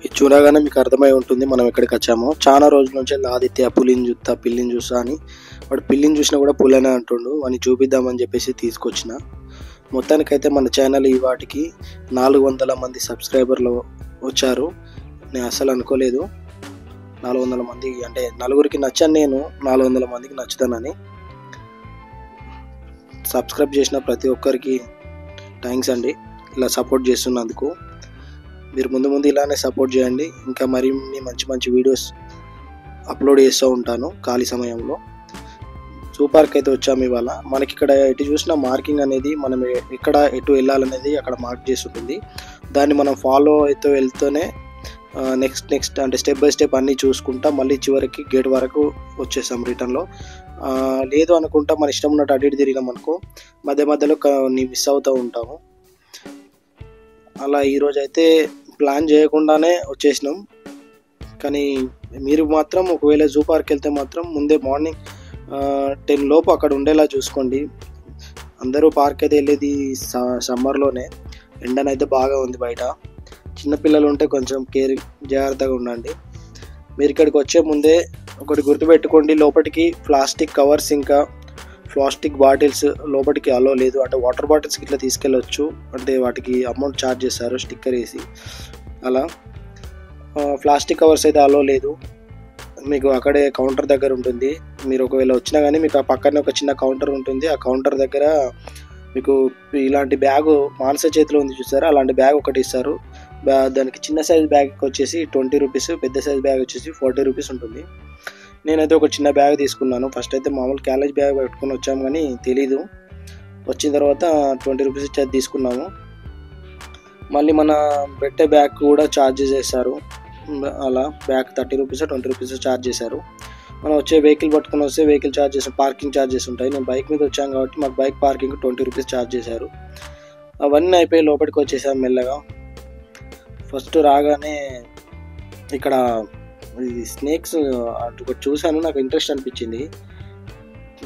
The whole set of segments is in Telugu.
ఇది చూడగానే మీకు అర్థమై ఉంటుంది మనం ఎక్కడికి వచ్చామో. చాలా రోజుల నుంచి ఆదిత్య పులిని చూస్తా పిల్లిని చూస్తా అని, వాడు పిల్లిని చూసినా కూడా పులనే అంటుండు. అని చూపిద్దామని చెప్పేసి తీసుకొచ్చిన. మొత్తానికైతే మన ఛానల్ ఈ వాటికి 400 మంది సబ్స్క్రైబర్లు వచ్చారు. నేను అసలు అనుకోలేదు 400 మంది అంటే నలుగురికి నచ్చాను, నేను 400 మందికి నచ్చుతానని. సబ్స్క్రైబ్ చేసిన ప్రతి ఒక్కరికి థ్యాంక్స్ అండి, ఇలా సపోర్ట్ చేస్తున్నందుకు. మీరు ముందు ఇలానే సపోర్ట్ చేయండి. ఇంకా మరిన్ని మంచి వీడియోస్ అప్లోడ్ చేస్తూ ఉంటాను ఖాళీ సమయంలో. జూ పార్క్ అయితే వచ్చాము ఇవాళ. మనకి ఇక్కడ ఎటు చూసిన మార్కింగ్ అనేది మనం ఎక్కడ ఎటు వెళ్ళాలనేది అక్కడ మార్క్ చేసి ఉంటుంది. దాన్ని మనం ఫాలో అయితే వెళ్తూనే నెక్స్ట్ అంటే స్టెప్ బై స్టెప్ అన్నీ చూసుకుంటా మళ్ళీ చివరికి గేట్ వరకు వచ్చేసాం రిటర్న్లో. లేదు అనుకుంటా మన ఇష్టం ఉన్నట్టు అటు ఇటు తిరిగినాం అనుకో, మధ్యలో మిస్ అవుతూ ఉంటాము. అలా ఈరోజు అయితే ప్లాన్ చేయకుండానే వచ్చేసినాం. కానీ మీరు మాత్రం ఒకవేళ జూ పార్క్ వెళ్తే మాత్రం ముందే మార్నింగ్ 10 లోపు అక్కడ ఉండేలా చూసుకోండి. అందరూ పార్క్ అయితే వెళ్ళేది సమ్మర్లోనే, ఎండనైతే బాగా ఉంది బయట. చిన్నపిల్లలు ఉంటే కొంచెం జాగ్రత్తగా ఉండండి. మీరు ఇక్కడికి వచ్చే ముందే ఒకటి గుర్తుపెట్టుకోండి, లోపలికి ప్లాస్టిక్ కవర్స్ ఇంకా ప్లాస్టిక్ బాటిల్స్ లోపలికి అలో లేదు. అంటే వాటర్ బాటిల్స్కి ఇట్లా తీసుకెళ్ళొచ్చు, అంటే వాటికి అమౌంట్ ఛార్జ్ చేస్తారు స్టిక్కర్ వేసి. అలా ప్లాస్టిక్ కవర్స్ అయితే అలో లేదు. మీకు అక్కడే కౌంటర్ దగ్గర ఉంటుంది. మీరు ఒకవేళ వచ్చినా కానీ మీకు ఆ పక్కనే ఒక చిన్న కౌంటర్ ఉంటుంది. ఆ కౌంటర్ దగ్గర మీకు ఇలాంటి బ్యాగు మానస చేతిలో ఉంది చూసారా, అలాంటి బ్యాగ్ ఒకటి ఇస్తారు. దానికి చిన్న సైజ్ బ్యాగ్ వచ్చేసి 20 రూపీస్, పెద్ద సైజ్ బ్యాగ్ వచ్చేసి 40 రూపీస్ ఉంటుంది. నేనైతే ఒక చిన్న బ్యాగ్ తీసుకున్నాను. ఫస్ట్ అయితే మామూలు క్యారేజ్ బ్యాగ్ పెట్టుకొని వచ్చాము కానీ తెలీదు, వచ్చిన తర్వాత 20 రూపీస్ ఇచ్చి తీసుకున్నాము. మళ్ళీ మన పెట్టే బ్యాగ్ కూడా ఛార్జ్ చేశారు. అలా బ్యాగ్ 30 రూపీస్ 20 రూపీస్ ఛార్జ్ చేశారు. మనం వచ్చే వెహికల్ పట్టుకొని వస్తే వెహికల్ ఛార్జెస్, పార్కింగ్ ఛార్జెస్ ఉంటాయి. నేను బైక్ మీద వచ్చాను కాబట్టి మాకు బైక్ పార్కింగ్ 20 రూపీస్ ఛార్జ్ చేశారు. అవన్నీ అయిపోయి లోపలికి వచ్చేసాం మెల్లగా. ఫస్ట్ రాగానే ఇక్కడ ఇది స్నేక్స్ ఒకటి చూశాను, నాకు ఇంట్రెస్ట్ అనిపించింది.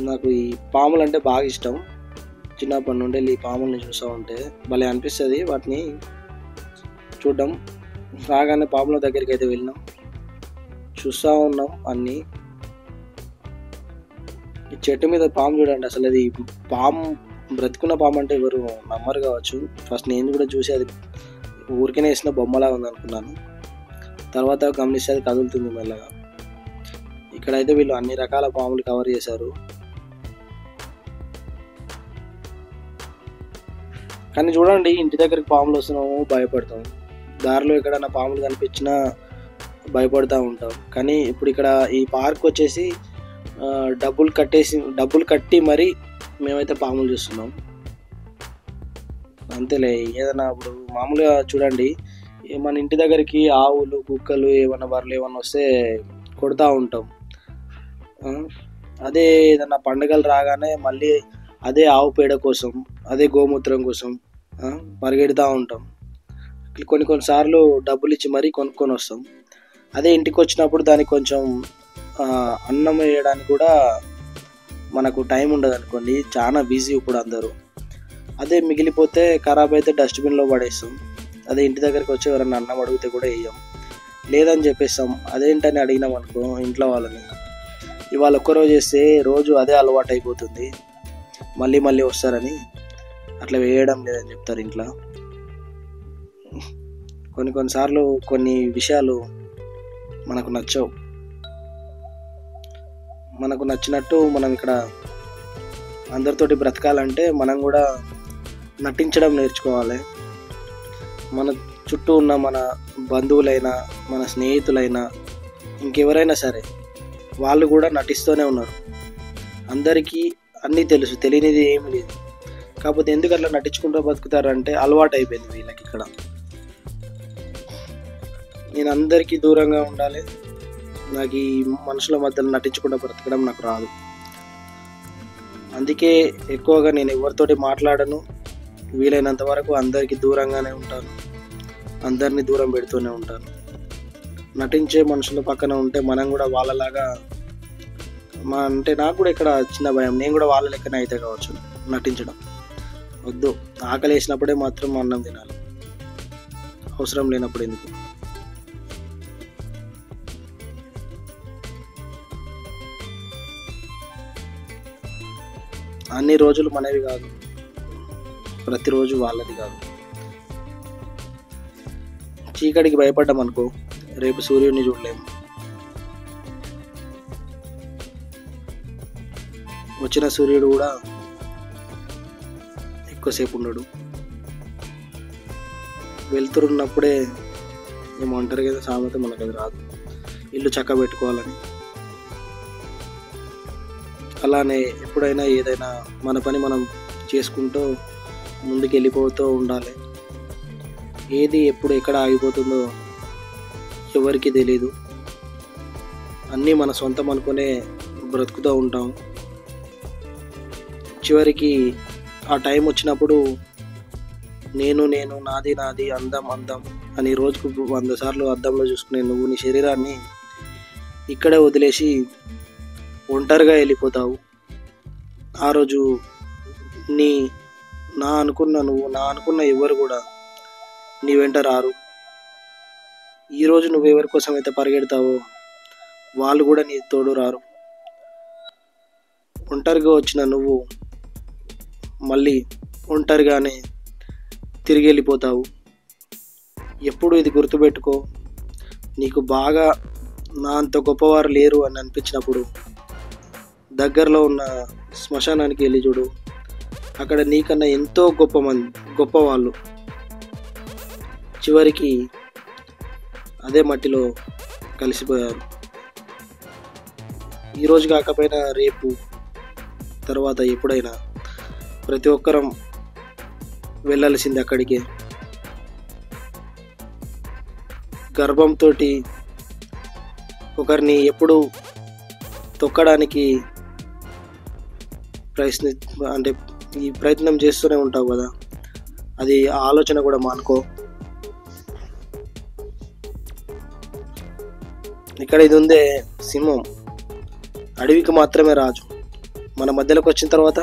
నాకు ఈ పాములు అంటే బాగా ఇష్టం. చిన్నప్పటి నుండి ఈ పాముల్ని చూస్తూ ఉంటే భలే అనిపిస్తుంది వాటిని చూడడం. రాగానే పాముల దగ్గరికి అయితే వెళ్ళినాం, చూస్తూ ఉన్నాం అన్నీ. ఈ చెట్టు మీద పాము చూడండి, అసలు అది పాము బ్రతుకున్న పాము అంటే ఎవరు నమ్మరు కావచ్చు. ఫస్ట్ నేను కూడా చూసి అది ఊరికనే వేసిన బొమ్మలా ఉంది అనుకున్నాను. తర్వాత గమనిస్తే అది కదులుతుంది మెల్లగా. ఇక్కడైతే వీళ్ళు అన్ని రకాల పాములు కవర్ చేశారు. కానీ చూడండి, ఇంటి దగ్గరికి పాములు వస్తున్నాము భయపడతాం, దారిలో ఎక్కడైనా పాములు కనిపించినా భయపడుతూ ఉంటాం. కానీ ఇప్పుడు ఇక్కడ ఈ పార్క్ వచ్చేసి డబ్బులు కట్టి మరీ మేమైతే పాములు చూస్తున్నాం. అంతేలే, ఏదైనా ఇప్పుడు మామూలుగా చూడండి, మన ఇంటి దగ్గరికి ఆవులు కుక్కలు ఏమన్నా బర్రెలు ఏమన్నా వస్తే కొడుతూ ఉంటాం. అదే ఏదన్నా పండుగలు రాగానే మళ్ళీ అదే ఆవు పేడ కోసం, అదే గోమూత్రం కోసం పరిగెడుతూ ఉంటాం. కొన్నిసార్లు డబ్బులు ఇచ్చి మరీ కొనుక్కొని వస్తాం. అదే ఇంటికి వచ్చినప్పుడు దానికి కొంచెం అన్నం వేయడానికి కూడా మనకు టైం ఉండదు అనుకోండి, చాలా బిజీ ఇప్పుడు అందరూ. అదే మిగిలిపోతే ఖరాబ్ అయితే డస్ట్బిన్లో పడేస్తాం. అదే ఇంటి దగ్గరికి వచ్చి ఎవరన్నా అన్నం అడిగితే కూడా వేయం, లేదని చెప్పేస్తాం. అదేంటని అడిగినాం అనుకో ఇంట్లో వాళ్ళని, ఇవాళ ఒక్కరోజు చేస్తే రోజు అదే అలవాటు అయిపోతుంది, మళ్ళీ వస్తారని అట్లా వేయడం లేదని చెప్తారు ఇంట్లో. కొన్నిసార్లు కొన్ని విషయాలు మనకు నచ్చవు. మనకు నచ్చినట్టు మనం ఇక్కడ అందరితోటి బ్రతకాలంటే మనం కూడా నటించడం నేర్చుకోవాలి. మన చుట్టూ ఉన్న మన బంధువులైనా మన స్నేహితులైనా ఇంకెవరైనా సరే వాళ్ళు కూడా నటిస్తూనే ఉన్నారు. అందరికీ అన్నీ తెలుసు, తెలియనిది ఏమీ లేదు. కాకపోతే ఎందుకు అట్లా నటించుకుంటూ బతుకుతారంటే అలవాటు అయిపోయింది వీళ్ళకి. ఇక్కడ నేను అందరికీ దూరంగా ఉండాలి, నాకు ఈ మనుషుల మధ్యలో నటించుకుంటూ బ్రతకడం నాకు రాదు. అందుకే ఎక్కువగా నేను ఎవరితోటి మాట్లాడను, వీలైనంత వరకు అందరికీ దూరంగానే ఉంటాను, అందరినీ దూరం పెడుతూనే ఉంటాను. నటించే మనుషుల పక్కన ఉంటే మనం కూడా వాళ్ళలాగా అంటే నాకు కూడా ఇక్కడ చిన్న భయం, నేను కూడా వాళ్ళ లెక్కనే అయితే కావచ్చు నటించడం. వద్దు, ఆకలి వేసినప్పుడే మాత్రం అన్నం తినాలి, అవసరం లేనప్పుడు ఎందుకు. అన్ని రోజులు మనవి కాదు, ప్రతిరోజు వాళ్ళది కాదు. చీకటికి భయపడ్డాం అనుకో, రేపు సూర్యుడిని చూడలేము. వచ్చిన సూర్యుడు కూడా ఎక్కువసేపు ఉండడు. వెళ్తున్నప్పుడే ఏమో అంటారు కదా సామెత, మనకు అది రాదు, ఇల్లు చక్క పెట్టుకోవాలని. అలానే ఎప్పుడైనా ఏదైనా మన పని మనం చేసుకుంటూ ముందుకు వెళ్ళిపోతూ ఉండాలి. ఏది ఎప్పుడు ఎక్కడ ఆగిపోతుందో ఎవరికి తెలీదు. అన్నీ మన సొంతం అనుకునే బ్రతుకుతూ ఉంటాం. చివరికి ఆ టైం వచ్చినప్పుడు నేను నాది అందం అని రోజుకు 100 సార్లు అద్దంలో చూసుకునే నువ్వు నీ శరీరాన్ని ఇక్కడే వదిలేసి ఒంటరిగా వెళ్ళిపోతావు. ఆ రోజు నా అనుకున్న ఎవరు కూడా నీ వెంట రారు. ఈరోజు నువ్వు ఎవరి కోసం అయితే పరిగెడతావో వాళ్ళు కూడా నీ తోడు రారు. ఒంటరిగా వచ్చిన నువ్వు మళ్ళీ ఒంటరిగానే తిరిగి వెళ్ళిపోతావు. ఎప్పుడు ఇది గుర్తుపెట్టుకో. నీకు బాగా నా అంత గొప్పవారు లేరు అని అనిపించినప్పుడు దగ్గరలో ఉన్న శ్మశానానికి వెళ్ళి చూడు. అక్కడ నీకన్నా ఎంతో గొప్పవాళ్ళు చివరికి అదే మట్టిలో కలిసిపోయారు. ఈరోజు కాకపోయినా రేపు, తర్వాత ఎప్పుడైనా ప్రతి ఒక్కరం వెళ్ళాల్సింది అక్కడికే. గర్వంతో ఒకరిని ఎప్పుడు తొక్కడానికి ఈ ప్రయత్నం చేస్తూనే ఉంటావు కదా, అది ఆ ఆలోచన కూడా మానుకో. ఇక్కడ ఇది ఉందే, సింహం అడవికి మాత్రమే రాజు. మన మధ్యలోకి వచ్చిన తర్వాత